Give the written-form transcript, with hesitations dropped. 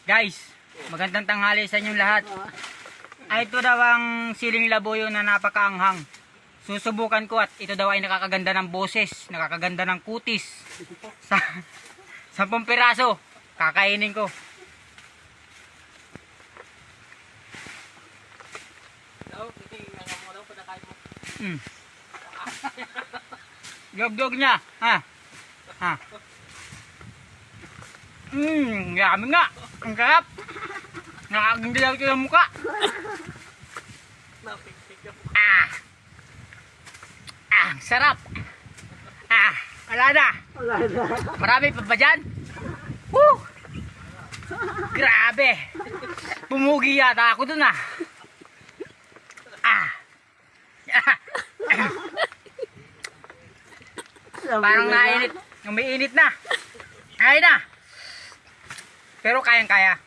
Guys, magandang tanghali sa inyong lahat. Ay, ito daw ang siling labuyo na napakaanghang. Susubukan ko at ito daw ay nakakaganda ng boses, nakakaganda ng kutis. Sa 10 piraso, kakainin ko. Gog-gog niya, ha? Ha? Yummy nga. Ang sarap. Nakakaganda ito ng mukha. Ang sarap. Wala na. Marami pa ba dyan? Woo! Grabe. Pumugi yata ako dun Parang nainit. Umiinit na. Ay na. Pero kayang-kaya.